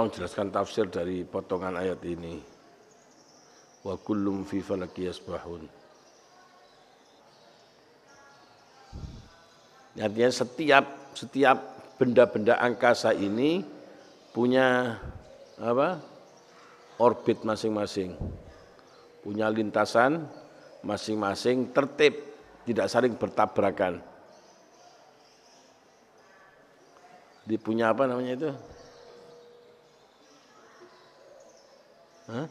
tolong jelaskan tafsir dari potongan ayat ini. Wa kullum fi falaki yasbahun. Artinya setiap benda-benda angkasa ini punya apa? Orbit masing-masing. Punya lintasan masing-masing tertib, tidak saling bertabrakan. Dia punya apa namanya itu? Hah?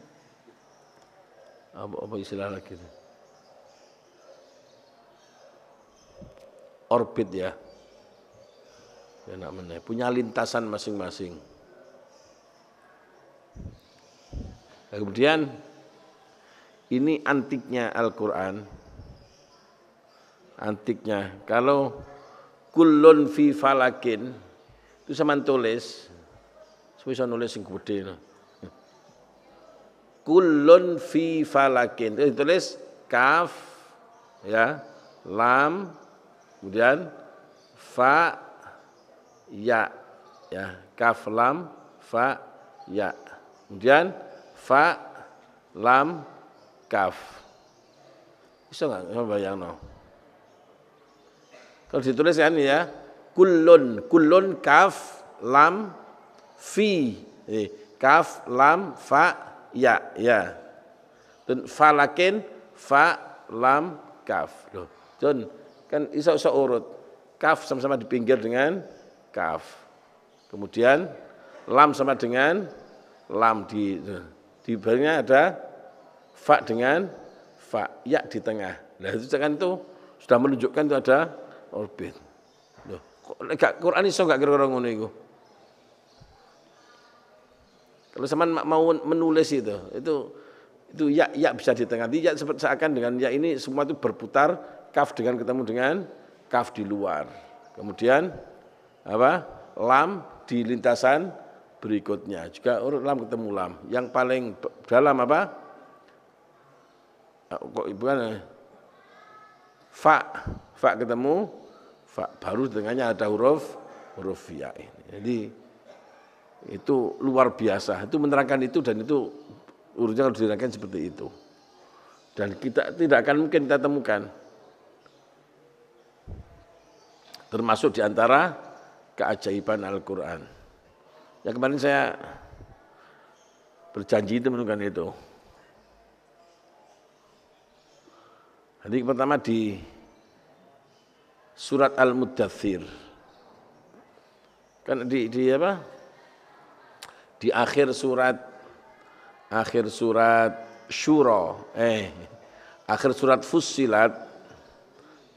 Apa istilah lagi itu? Orbit ya. Punya lintasan masing-masing. Kemudian ini antiknya Al-Quran. Antiknya. Kalau kullun fi falakin, itu sama tulis. Bisa nulis yang gede. Kullun fi falakin. Itu ditulis kaf, ya, lam, kemudian fa, ya, kaf, lam, fa, ya. Kemudian fa, lam, kaf. Bisa nggak bayang no? Kalau ditulis kan ya, kullun kaf, lam, fi, kaf, lam, fa, ya. Dan falakin, fa, lam, kaf. Loh, John, kan iso urut. Kaf sama-sama di pinggir dengan kaf. Kemudian lam sama dengan lam di bagiannya ada fa dengan fa, ya di tengah. Nah itu kan itu sudah menunjukkan itu ada orbit. Loh, kok Quran iso enggak kira-kira ngono iku? Kalau sampean mau menulis itu ya bisa di tengah. Ya seakan dengan ya ini semua itu berputar, kaf dengan ketemu dengan kaf di luar. Kemudian apa? Lam di lintasan berikutnya. Juga lam ketemu lam. Yang paling dalam apa? Kok bukan fa ketemu fa, baru dengannya ada huruf ya ini. Jadi itu luar biasa. Itu menerangkan itu dan itu urutnya harus diterangkan seperti itu. Dan kita tidak akan mungkin kita temukan. Termasuk di antara keajaiban Al-Quran. Yang kemarin saya berjanji itu menunjukkan itu. Jadi pertama di surat Al-Muddathir. Kan di apa? Di akhir surat Syura, akhir surat Fussilat,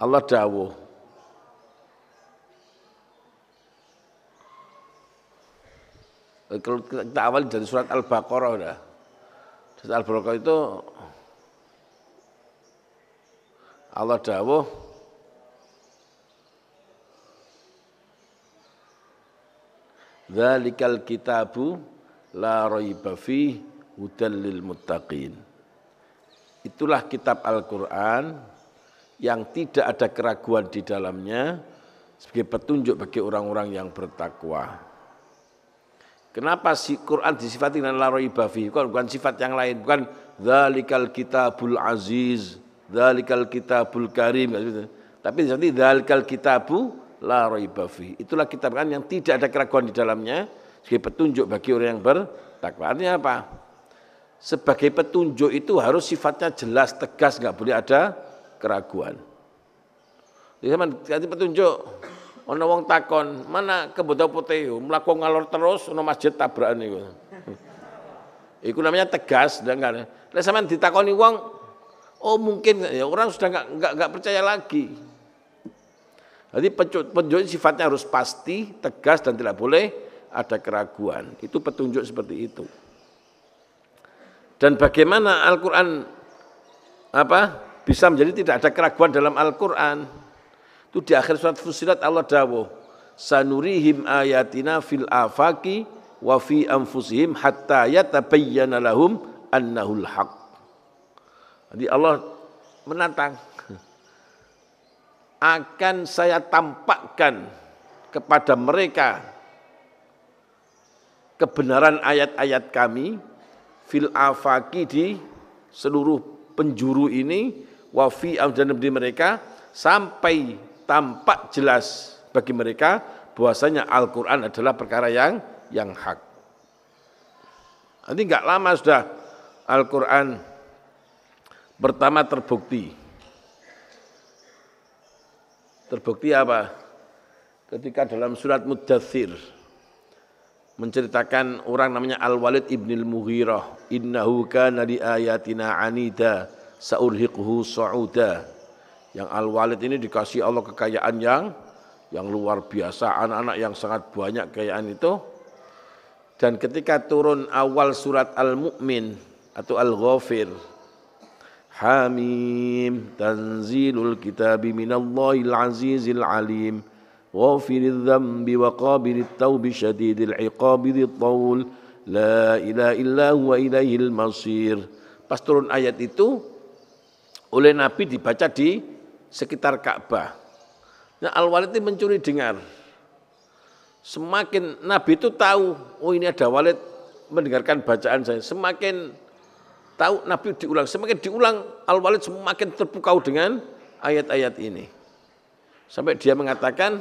Allah dawuh, kalau kita awal dari surat Al-Baqarah udah. Surat Al-Baqarah itu Allah dawuh, dzalikal kitabu la raiba fihi hudal lil muttaqin. Itulah kitab Al-Qur'an yang tidak ada keraguan di dalamnya sebagai petunjuk bagi orang-orang yang bertakwa. Kenapa si Quran disifati dengan la raiba fihi? Bukan sifat yang lain, bukan dzalikal kitabul aziz, dzalikal kitabul karim, tapi disifati dzalikal kitabu la raiba fihi. Itulah kitab kan yang tidak ada keraguan di dalamnya sebagai petunjuk bagi orang yang bertakwa. Artinya apa? Sebagai petunjuk itu harus sifatnya jelas, tegas, enggak boleh ada keraguan. Jadi petunjuk, ana wong takon, mana kebutuhan putih, mlaku ngalor terus, ana masjid tabrakan iku. Iku namanya tegas, dan enggak. Lek sampean ditakoni wong, oh mungkin ya orang sudah enggak percaya lagi. Jadi petunjuk sifatnya harus pasti, tegas dan tidak boleh ada keraguan. Itu petunjuk seperti itu. Dan bagaimana Al-Quran bisa menjadi tidak ada keraguan dalam Al-Quran? Itu di akhir surat Fussilat Allah dawuh, sanurihim ayatina fil afaqi wa fi anfusihim hatta yatabayyana lahum annahul haq. Jadi Allah menantang, akan saya tampakkan kepada mereka kebenaran ayat-ayat kami fil afaki di seluruh penjuru ini wa fi dan di mereka sampai tampak jelas bagi mereka bahwasanya Al-Qur'an adalah perkara yang hak. Nanti enggak lama sudah Al-Qur'an pertama terbukti. Terbukti apa? Ketika dalam surat Muddatsir menceritakan orang namanya Al-Walid ibnil Mughirah, innahu kana li ayatina anida saurhiquhu sa'uda. Yang Al-Walid ini dikasih Allah kekayaan yang luar biasa, anak-anak yang sangat banyak kekayaan itu. Dan ketika turun awal surat Al-Mu'min atau Al-Ghafir, Hamim tanzilul kitabi minallahil azizil alim ghafiriz dzambi wa qabilit taubi syadidil iqabi dzil taul la ilaha illa huwa ilaihil masir. Pas turun ayat itu oleh Nabi dibaca di sekitar Ka'bah. Nah, Al-Walid ini mencuri dengar. Semakin Nabi itu tahu, oh ini ada Walid mendengarkan bacaan saya. Semakin tahu Nabi diulang, semakin diulang Al-Walid semakin terpukau dengan ayat-ayat ini. Sampai dia mengatakan,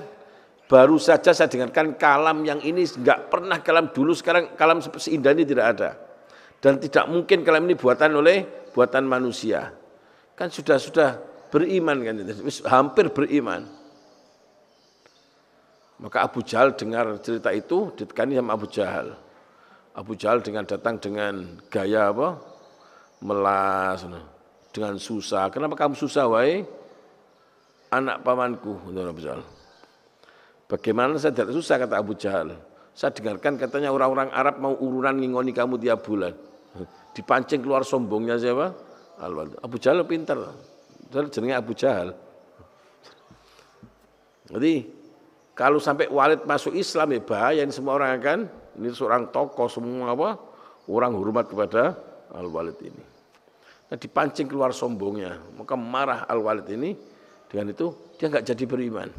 baru saja saya dengarkan kalam yang ini enggak pernah kalam dulu, sekarang kalam seindah ini tidak ada. Dan tidak mungkin kalam ini buatan manusia. Kan sudah beriman kan, hampir beriman. Maka Abu Jahal dengar cerita itu, ditekani sama Abu Jahal. Abu Jahal datang dengan gaya apa? Melas, dengan susah. Kenapa kamu susah, wahai anak pamanku? Abu Jahal. Bagaimana saya tidak susah, kata Abu Jahal. Saya dengarkan katanya orang-orang Arab mau urunan ngingoni kamu tiap bulan. Dipancing keluar sombongnya siapa? Abu Jahal pintar. Jenenge Abu Jahal. Jadi kalau sampai Walid masuk Islam ya bahaya, ini semua orang akan, ini seorang tokoh semua orang hormat kepada Al-Walid ini. Nah, dipancing keluar sombongnya, maka marah Al-Walid ini, dengan itu dia enggak jadi beriman.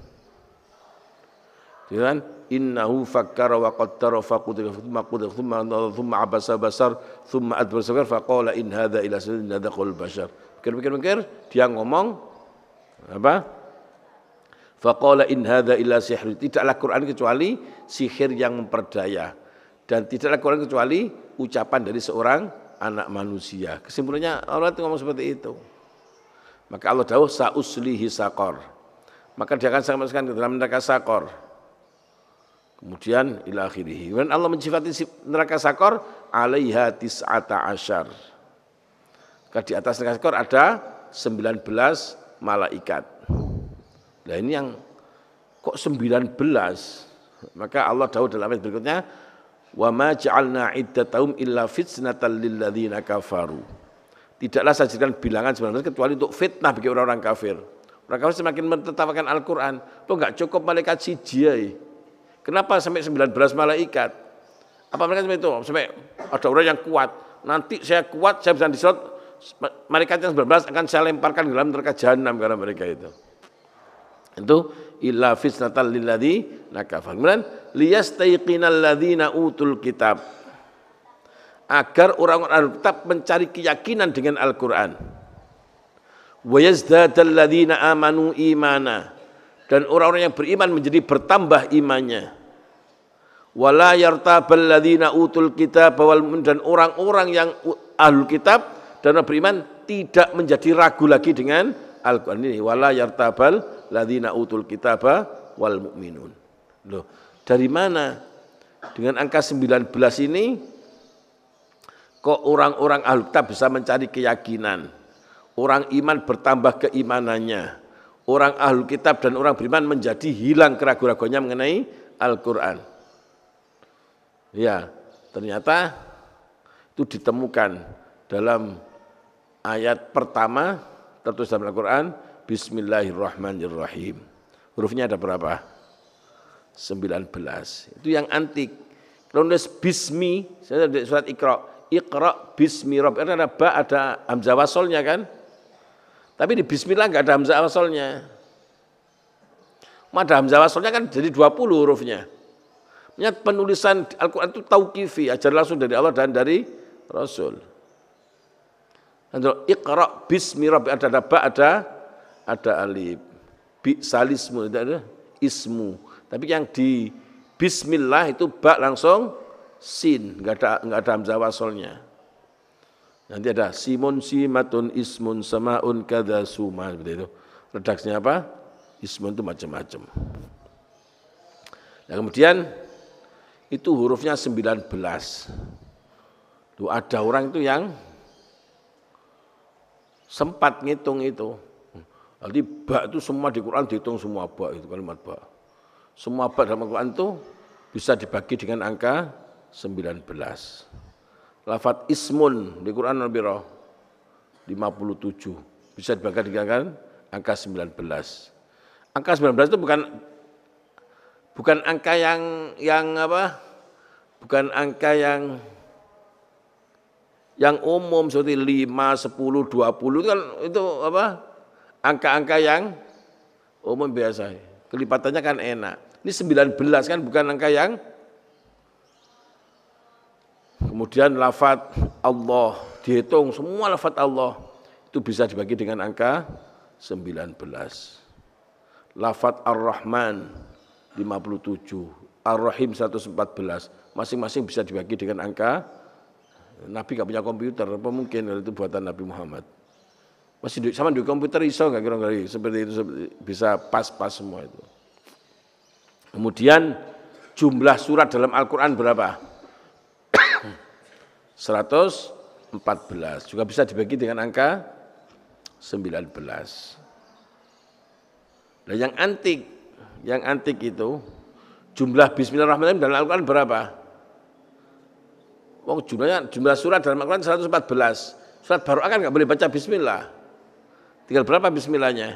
Dengan innahu fakkara wa qaddara faqudira thumma abasa basar thumma adbara sabir faqala in hadza illa sayyidun nadaqul bashar. Pikir-pikir dia ngomong apa? Faqala in hadza illa sihr. Tidaklah Quran kecuali sihir yang memperdaya, dan tidaklah Quran kecuali ucapan dari seorang anak manusia. Kesimpulannya Allah itu ngomong seperti itu. Maka Allah dawuh sauslihi saqar. Maka dia akan saya masukkan ke dalam neraka Saqar. Kemudian ila akhirih. Dan Allah mensifati neraka Saqar alaiha tis'ata asyar. Di atas neraka Saqar ada 19 malaikat. Nah ini yang kok 19? Maka Allah dawuh dalam ayat berikutnya, wa ma ja'alna iddatahum illa fitnatan lil ladzina kafaru. Tidaklah saya jadikan bilangan 19 kecuali untuk fitnah bagi orang-orang kafir. Orang kafir semakin mentertawakan Al-Qur'an. Loh enggak cukup malaikat siji. Kenapa sampai 19 malaikat? Apa mereka sampai itu? Sampai ada orang yang kuat. Nanti saya kuat, saya bisa diserot. Malaikat yang 19 akan saya lemparkan ke dalam neraka jahanam karena mereka itu. Itu illa fitnatal lil ladzina kafaru. Kemudian liyastayqinal ladzina utul kitab. Agar orang-orang kitab mencari keyakinan dengan Al-Qur'an. Wa yazdadal ladzina amanu imana. Dan orang-orang yang beriman menjadi bertambah imannya. Wala yartabal ladzina utul kitab dan orang-orang yang ahlul kitab dan beriman tidak menjadi ragu lagi dengan Al-Qur'an ini. Wala yartabal ladzina utul kitaba wal mu'minun. Loh, dari mana dengan angka 19 ini kok orang-orang ahlul kitab bisa mencari keyakinan? Orang iman bertambah keimanannya. Orang ahlul kitab dan orang beriman menjadi hilang keraguan-raguannya mengenai Al-Qur'an. Ya, ternyata itu ditemukan dalam ayat pertama tertulis dalam Al-Qur'an, Bismillahirrahmanirrahim. Hurufnya ada berapa? 19. Itu yang antik. Kalau nulis bismi, saya di surat Iqra bismi rabbika, ada ba, ada hamzah wasolnya kan? Tapi di bismillah enggak ada hamzah wasolnya. Ada hamzah wasolnya kan jadi 20 hurufnya. Penulisan Al-Quran itu tauqifi, ajar langsung dari Allah dan dari Rasul. Iqra bismi rabbi, ada ba, ada alif. Salismu, ada ismu. Tapi yang di bismillah itu ba langsung sin, enggak ada hamzah wasolnya. Nanti ada simun simatun ismun samaun kadza suma, seperti itu. Redaksinya apa? Ismun itu macam-macam. Nah, kemudian itu hurufnya 19. Tuh, ada orang itu yang sempat ngitung itu. Jadi ba itu semua di Quran dihitung semua ba, itu kalimat ba. Semua ba dalam Al-Quran itu bisa dibagi dengan angka 19. Lafadz ismun di Quran Al-Biro 57 bisa dibagi dengan angka 19. Angka 19 itu bukan angka yang apa? Bukan angka yang umum seperti 5, 10, 20 itu kan itu apa? Angka-angka yang umum biasa. Kelipatannya kan enak. Ini 19 kan bukan angka yang. Kemudian lafadz Allah dihitung semua lafadz Allah itu bisa dibagi dengan angka 19. Lafadz Ar-Rahman 57, Ar-Rahim 114, masing-masing bisa dibagi dengan angka. Nabi gak punya komputer, apa mungkin itu buatan Nabi Muhammad. Masih sama di komputer iso nggak kira-kira seperti itu, bisa pas-pas semua itu. Kemudian jumlah surat dalam Al-Quran berapa? 114, juga bisa dibagi dengan angka 19. Nah, yang antik itu jumlah Bismillahirrahmanirrahim dalam Al-Quran berapa? Jumlah surat dalam Al-Quran 114. Surat Baro'ah kan nggak boleh baca Bismillah. Tinggal berapa Bismillahnya?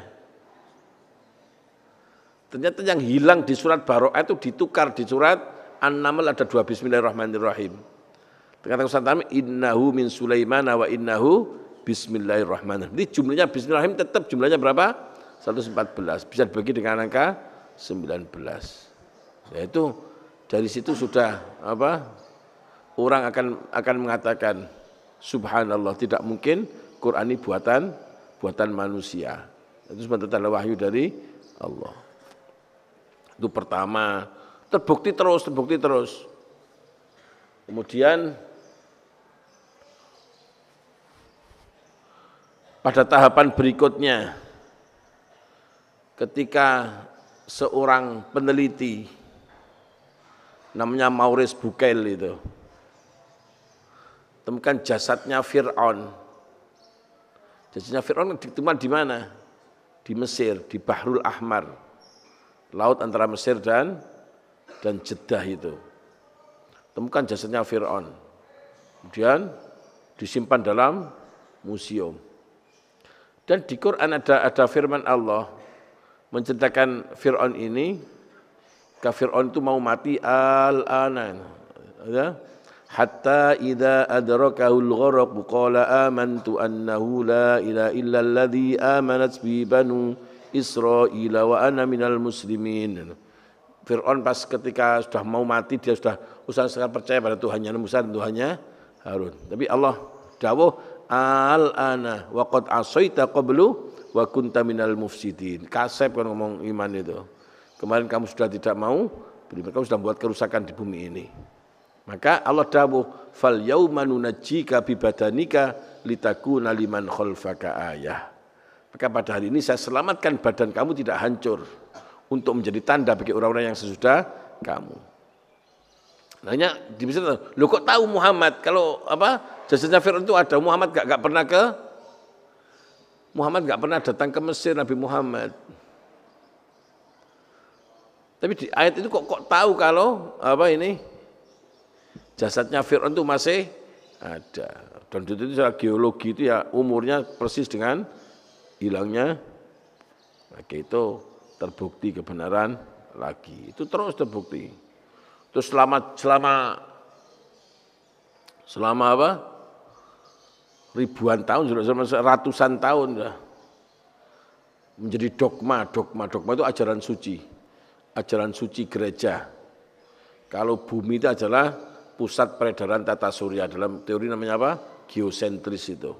Ternyata yang hilang di surat Baro'ah itu ditukar di surat An-Naml, ada 2 Bismillahirrahmanirrahim. Kata Ustaz Tamim, innahu min Sulaimana wa innahu bismillahirrahmanirrahim. Jadi jumlahnya Bismillahirrahmanirrahim tetap jumlahnya berapa? 114. Bisa dibagi dengan angka 19. Yaitu dari situ sudah apa? Orang akan mengatakan subhanallah, tidak mungkin Quran ini buatan manusia. Itu sebenarnya wahyu dari Allah. Itu pertama, terbukti terus. Kemudian pada tahapan berikutnya, ketika seorang peneliti namanya Maurice Bucaille itu temukan jasadnya Fir'aun. Jasadnya Fir'aun ditemukan di mana? Di Mesir, di Bahrul Ahmar, laut antara Mesir dan Jeddah itu. Temukan jasadnya Fir'aun. Kemudian disimpan dalam museum. Dan di Quran ada firman Allah menceritakan Fir'aun ini, Fir'aun itu mau mati al-ana. Ya? Hatta idza adrakahul gharq qala amantu annahu la ilaha illa alladhi amanat bi banu Israila wa ana minal muslimin. Fir'aun pas ketika sudah mau mati, dia sudah sangat percaya pada Tuhannya Musa dan Tuhannya Harun. Tapi Allah dawuh al-ana wa qad asaita qablu wa kunta minal mufsidin. Kasep kan ngomong iman itu. Kemarin kamu sudah tidak mau, kamu sudah membuat kerusakan di bumi ini. Maka Allah dawuh fal yauma nunajjika bi badanika litakuna liman khalfaka ayah. Maka pada hari ini saya selamatkan badan kamu tidak hancur untuk menjadi tanda bagi orang-orang yang sesudah kamu. Nanya di Mesir, lo kok tahu Muhammad? Kalau apa jasadnya Fir'aun itu ada, Muhammad gak pernah datang ke Mesir, Nabi Muhammad. Tapi di ayat itu kok tahu kalau apa ini jasadnya Fir'aun itu masih ada. Dan itu secara geologi itu ya umurnya persis dengan hilangnya. Maka itu terbukti kebenaran lagi. Itu terus terbukti. Terus selama apa? Ribuan tahun, ratusan tahun sudah menjadi dogma. Dogma itu ajaran suci gereja Kalau bumi itu adalah pusat peredaran tata surya, dalam teori namanya apa? Geosentris itu.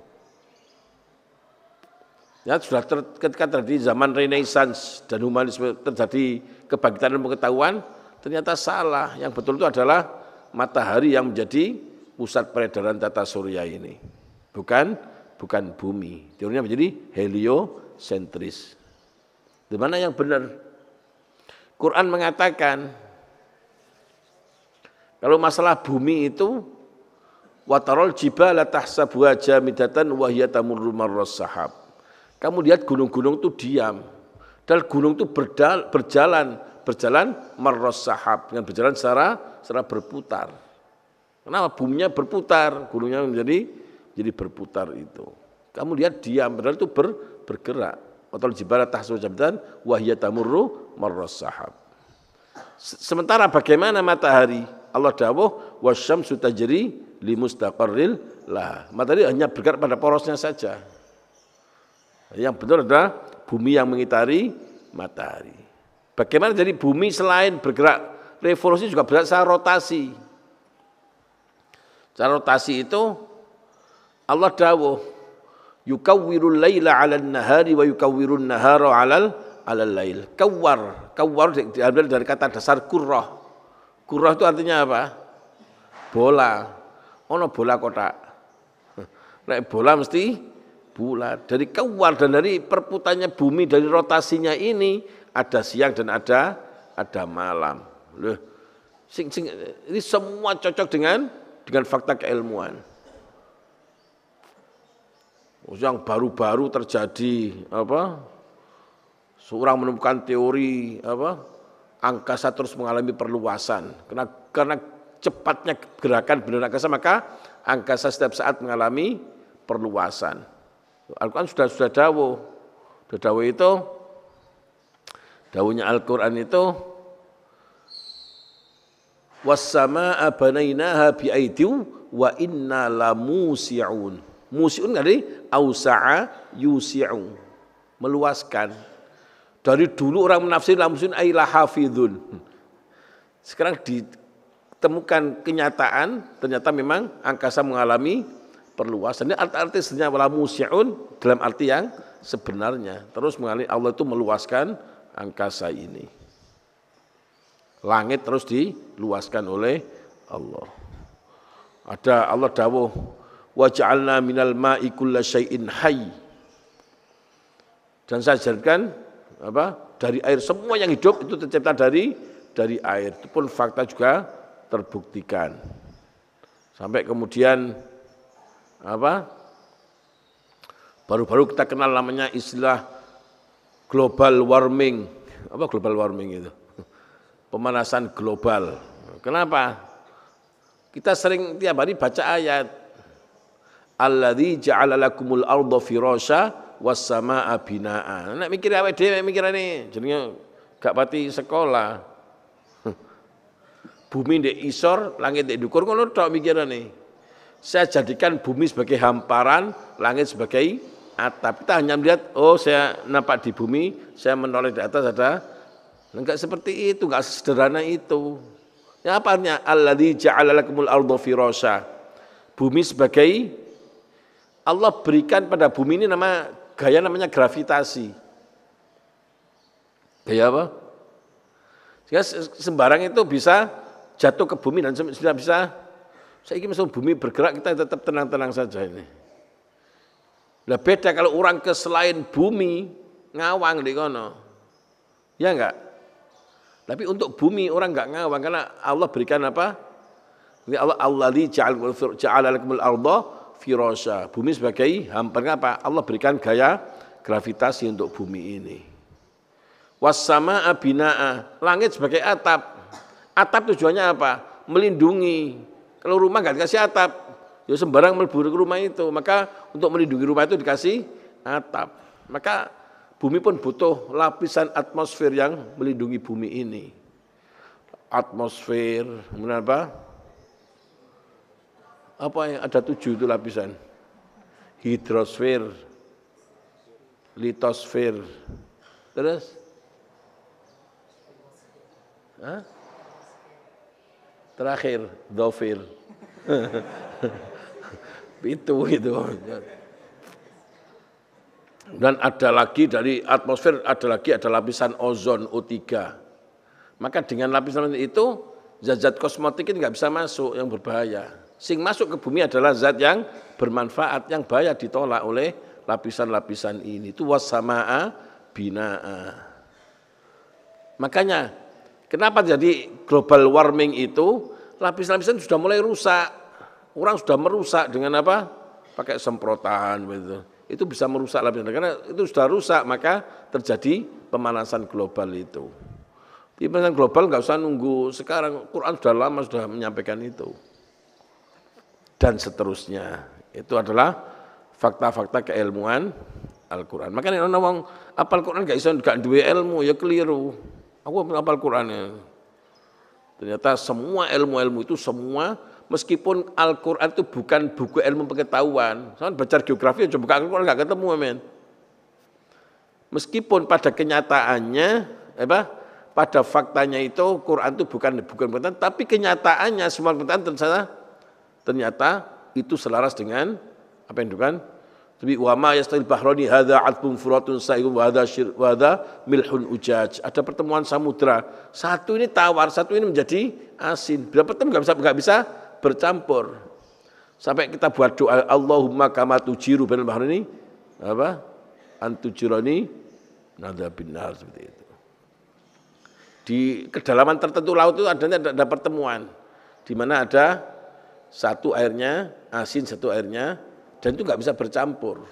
Ya sudah ketika terjadi zaman Renaissance dan humanisme, terjadi kebangkitan ilmu pengetahuan, ternyata salah. Yang betul itu adalah matahari yang menjadi pusat peredaran tata surya ini. Bukan bumi. Teorinya menjadi heliosentris. Di mana yang benar? Quran mengatakan kalau masalah bumi itu watarol jibala tahsabuha jamidatan wa hiya tamurru marras sahab. Kamu lihat gunung-gunung itu diam. Dan gunung itu berjalan marras sahab, dengan berjalan secara berputar. Kenapa? Buminya berputar, gunungnya jadi berputar itu. Kamu lihat diam, padahal itu bergerak. Watarol jibala tahsabuha jamidatan wa hiya tamurru marras sahab. Sementara bagaimana matahari? Allah dawuh wasyamsu tajri limustaqarril lah. Matahari hanya bergerak pada porosnya saja. Yang benar adalah bumi yang mengitari matahari. Bagaimana jadi bumi selain bergerak revolusi juga bergerak secara rotasi. Secara rotasi itu Allah dawuh yukawwirul laila 'alan nahari wa yukawwirun nahara 'alal lail. Kawwar diambil dari kata dasar kurrah. Kurrah itu artinya apa? Bola. Ono bola kotak. Nek bola mesti bulat. Dari kawar dan dari perputarannya bumi, dari rotasinya ini ada siang dan ada malam. Loh, ini semua cocok dengan fakta keilmuan. Yang baru-baru terjadi apa? Seorang menemukan teori apa? Angkasa terus mengalami perluasan. Karena cepatnya gerakan benda angkasa, maka angkasa setiap saat mengalami perluasan. Al-Quran sudah dawuh. Dawuh itu, dawuhnya Al-Quran itu, was-samaa'a banainaha bi'aidin wa inna lamusi'un. Musi'un dari ausa'a yusi'u, meluaskan. Dari dulu orang menafsir lamusi'un ay lahafidhun. Sekarang ditemukan kenyataan, ternyata memang angkasa mengalami perluasan. Ini arti sebenarnya wala musi'un dalam arti yang sebenarnya. Terus mengalami Allah itu meluaskan angkasa ini. Langit terus diluaskan oleh Allah. Ada Allah dawuh wa ja'alna minal ma'i kulla syai'in hayy. Dan saya jadikan apa? Dari air semua yang hidup itu tercipta dari air. Itu pun fakta juga terbuktikan. Sampai kemudian apa? Baru-baru kita kenal namanya istilah global warming. Apa global warming itu? Pemanasan global. Kenapa? Kita sering tiap hari baca ayat alladzi ja'ala lakumul arda firasya was samaa'a binaa. Nek mikir awake dhewe mikirane jenenge gak pati sekolah. Bumi ndek isor, langit ndek dhukur ngono tok mikirane. Saya jadikan bumi sebagai hamparan, langit sebagai atap. Kita hanya melihat, oh saya nampak di bumi, saya menoleh di atas ada. Enggak seperti itu, enggak sederhana itu. Ya apa artinya? Alladzi ja'ala lakumul arda firasya. Bumi sebagai, Allah berikan pada bumi ini gaya namanya gravitasi. Gaya apa? Sehingga sembarang itu bisa jatuh ke bumi dan sudah bisa. Saya ingin masuk bumi bergerak, kita tetap tenang-tenang saja ini. Nah beda kalau orang ke selain bumi, ngawang di kono. Ya enggak? Tapi untuk bumi orang enggak ngawang, karena Allah berikan apa? Alladzi ja'ala lakumul arda firasya. Bumi sebagai hamparan apa? Allah berikan gaya gravitasi untuk bumi ini. Was-samaa'a binaa. Langit sebagai atap. Atap tujuannya apa? Melindungi. Kalau rumah nggak dikasih atap, ya sembarang melebur ke rumah itu. Maka untuk melindungi rumah itu dikasih atap. Maka bumi pun butuh lapisan atmosfer yang melindungi bumi ini. Atmosfer, kemudian apa? Apa yang ada 7 itu lapisan? Hidrosfer, litosfer, terus? Terakhir, dhofir. itu. Dan ada lagi dari atmosfer, ada lapisan ozon O3. Maka dengan lapisan itu, zat-zat kosmetik itu nggak bisa masuk yang berbahaya. Sing masuk ke bumi adalah zat yang bermanfaat, yang bahaya ditolak oleh lapisan-lapisan ini. Itu wasama'a bina'a. Makanya, kenapa jadi global warming itu, lapisan-lapisan sudah mulai rusak. Orang sudah merusak dengan apa? Pakai semprotan begitu. Itu bisa merusak lapisan, karena itu sudah rusak, maka terjadi pemanasan global itu. Pemanasan global nggak usah nunggu sekarang, Quran sudah lama sudah menyampaikan itu. Dan seterusnya, itu adalah fakta-fakta keilmuan Al-Quran. Makanya orang ngomong, apal Quran nggak bisa, nggak duwe ilmu, ya keliru. Aku apal Qurannya. Ternyata semua ilmu-ilmu itu semua, meskipun Al-Quran itu bukan buku ilmu pengetahuan. Soalnya baca geografi, coba buka Al-Quran nggak ketemu, men. Meskipun pada kenyataannya, pada faktanya itu Quran itu bukan pengetahuan, tapi kenyataannya semua pengetahuan ternyata itu selaras dengan apa yang bukan. Tapi wa ma yastal bahrani hadza 'adbun furatun sa'igun wa hadza milhun ujaj. Ada pertemuan samudra. Satu ini tawar, satu ini menjadi asin. Berapa pertemuan enggak bisa bercampur. Sampai kita buat doa Allahumma kama tujiru bainal bahrani antujirani nadzabin nar, seperti itu. Di kedalaman tertentu laut itu ada pertemuan di mana ada satu airnya asin, satu airnya, dan itu nggak bisa bercampur.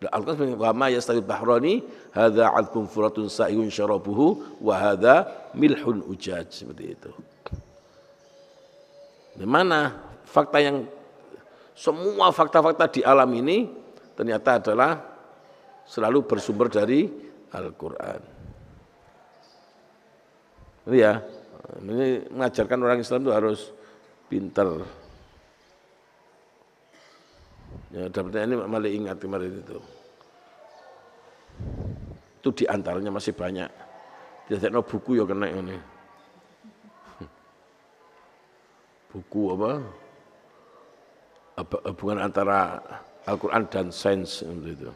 Al-Quran wa ma yastawil bahrani hadza 'adbun furatun sa'igun syarabuhu wa hadza milhun ujaj, seperti itu. Di mana fakta yang semua fakta-fakta di alam ini ternyata adalah selalu bersumber dari Al-Quran. Ya, ini mengajarkan orang Islam itu harus pintar. Ya, dapatnya ini malah ingat kemarin itu. Itu diantaranya masih banyak. Tidak ada buku ya kena ini. Buku apa? Hubungan antara Al-Quran dan sains itu.